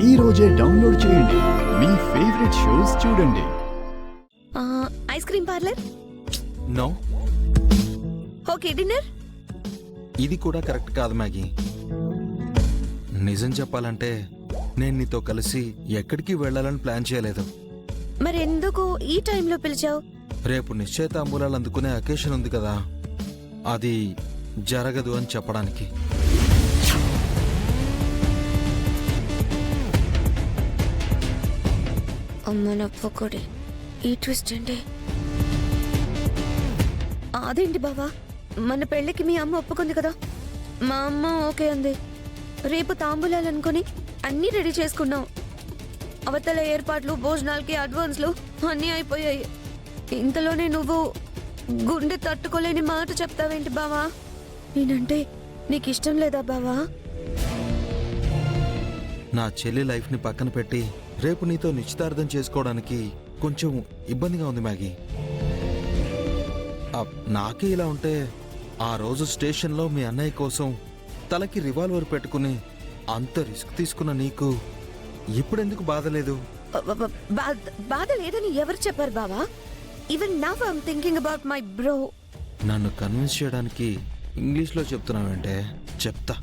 ఈ రోజే డౌన్లోడ్ చేయండి. మీ ఫేవరెట్ షోస్ చూడండి. Ice cream parlour. No, okay dinner. ఇది కూడా కరెక్ట్ కాదు మ్యాగీ. నిజం చెప్పాలంటే నేను నీతో కలిసి ఎక్కడికి వెళ్ళాలని ప్లాన్ చేయలేదు. మరి ఎందుకు ఈ టైంలో పిలిచావు? రేపు నిశ్చయితాంబూలాలు అందుకునే అకేషన్ ఉంది కదా, అది జరగదు అని చెప్పడానికి. అమ్మ నప్పకొడి, ఈ ట్విస్ట్ ఏంటి? అదేంటి బావా, మన పెళ్ళికి మీ అమ్మ ఒప్పుకుంది కదా, మా అమ్మ ఓకే అంది. రేపు తాంబూలాలు అనుకుని అన్నీ రెడీ చేసుకున్నాం. అవతల ఏర్పాట్లు, భోజనాలకి అడ్వాన్స్లు అన్నీ అయిపోయాయి. ఇంతలోనే నువ్వు గుండె తట్టుకోలేని మాట చెప్తావేంటి బావా? నేనంటే నీకు ఇష్టం లేదా బావా? నా చెల్లి లైఫ్ని పక్కన పెట్టి రేపు నీతో నిశ్చితార్థం చేసుకోవడానికి కొంచెం ఇబ్బందిగా ఉంది మ్యాగీ. నాకే ఇలా ఉంటే ఆ రోజు స్టేషన్లో మీ అన్నయ్య కోసం తలకి రివాల్వర్ పెట్టుకుని అంత రిస్క్ తీసుకున్న నీకు ఇప్పుడెందుకు బాధ లేదు? బాధ లేదని ఎవరు చెప్పారు బావా? Even now I am thinking about my bro. నన్ను కన్విన్స్ చేయడానికి ఇంగ్లీష్లో చెప్తున్నావంటే చెప్తా.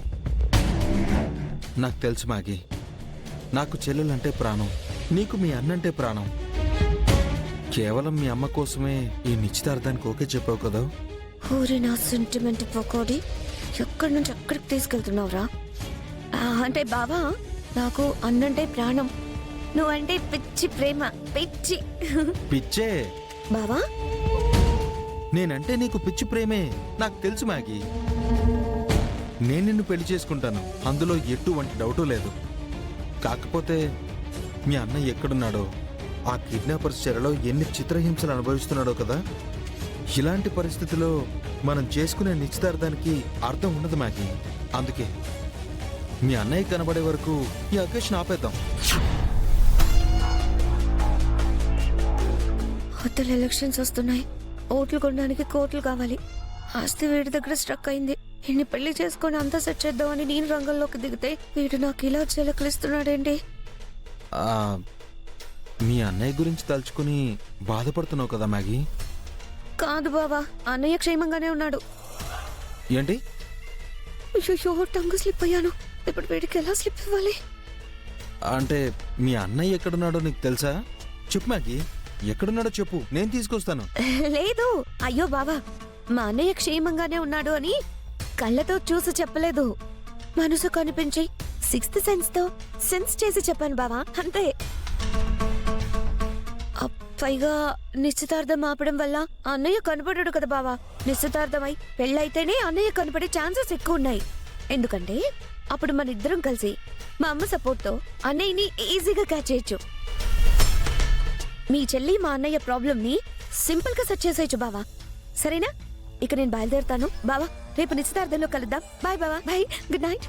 నాకు తెలుసు మ్యాగీ, నాకు చెల్లెలంటే ప్రాణం, నీకు మీ అన్నంటే ప్రాణం. కేవలం మీ అమ్మ కోసమే ఈ నిశ్చితార్థానికి ఓకే చెప్పావు కదా. ఊరి నా సెంటిమెంట్ పకోడి ఎక్కడి నుంచి ఎక్కడికి తీసుకెళ్తున్నావురా? అంటే బావా, నాకు అన్నంటే ప్రాణం, నువ్వంటే పిచ్చి ప్రేమ. పిచ్చి పిచ్చే బావా? నేనంటే నీకు పిచ్చి ప్రేమే, నాకు తెలుసు మ్యాగీ. నేను నిన్ను పెళ్లి చేసుకుంటాను, అందులో ఎటువంటి డౌటు లేదు. కాకపోతే మీ అన్నయ్య ఎక్కడున్నాడో, ఆ కిడ్నాపర్స్ చెరలో ఎన్ని చిత్రహింసలు అనుభవిస్తున్నాడో కదా. ఇలాంటి పరిస్థితిలో మనం చేసుకునే నిశ్చితార్థానికి అర్థం ఉండదు మ్యాగీ. అందుకే మీ అన్నయ్య కనబడే వరకు ఈ అకేషన్ ఆపేద్దాం. హోటల్ ఎలక్షన్స్ వస్తున్నాయి. ఓట్లు కొనడానికి కోట్లు కావాలి. ఆస్తి వీడి దగ్గర స్ట్రక్ అయింది. ఇన్ని పెళ్లి చేసుకొని అంతా సెట్ చేద్దామని నేను రంగంలోకి దిగితే వీడు నాకు ఇలా చిలకలిస్తున్నాడేంటి? మీ అన్నయ్య గురించి తలుచుకుని బాధపడుతున్నావు కదా మ్యాగీ. కాదు బావా, అన్నయ్య క్షేమంగానే ఉన్నాడు. ఏంటి? అయ్యో, టంగు స్లిప్ అయ్యాను. ఇప్పుడు వీడికి ఎలా స్లిప్ ఇవ్వాలి? అంటే మీ అన్నయ్య ఎక్కడున్నాడో నీకు తెలుసా? చెప్పు మ్యాగీ, ఎక్కడున్నాడో చెప్పు, నేను తీసుకొస్తాను. లేదు, అయ్యో బావా, మా అన్నయ్య క్షేమంగానే ఉన్నాడు అని కళ్ళతో చూసి చెప్పలేదు, మనసు కనిపించి సిక్స్త్ సెన్స్ తో సెన్స్ చేసి చెప్పాను బావా, అంతే. పైగా నిశ్చితార్థం ఆపడం వల్ల అన్నయ్య కనపడాడు కదా బావా. నిశ్చితార్థమై పెళ్ళైతేనే అన్నయ్య కనపడే ఛాన్సెస్ ఎక్కువ ఉన్నాయి. ఎందుకంటే అప్పుడు మన ఇద్దరం కలిసి మా అమ్మ సపోర్ట్ తో అన్నయ్యని ఈజీగా క్యాచ్ చేయొచ్చు. మీ చెల్లి మా అన్నయ్య ప్రాబ్లం ని సింపుల్ గా సెట్ చేసేయచ్చు బావా. సరేనా? ఇక నేను బయలుదేరుతాను బావా. రేపు నిశ్చితార్థంలో కలుద్దాం. బాయ్ బావా. బాయ్. Good night.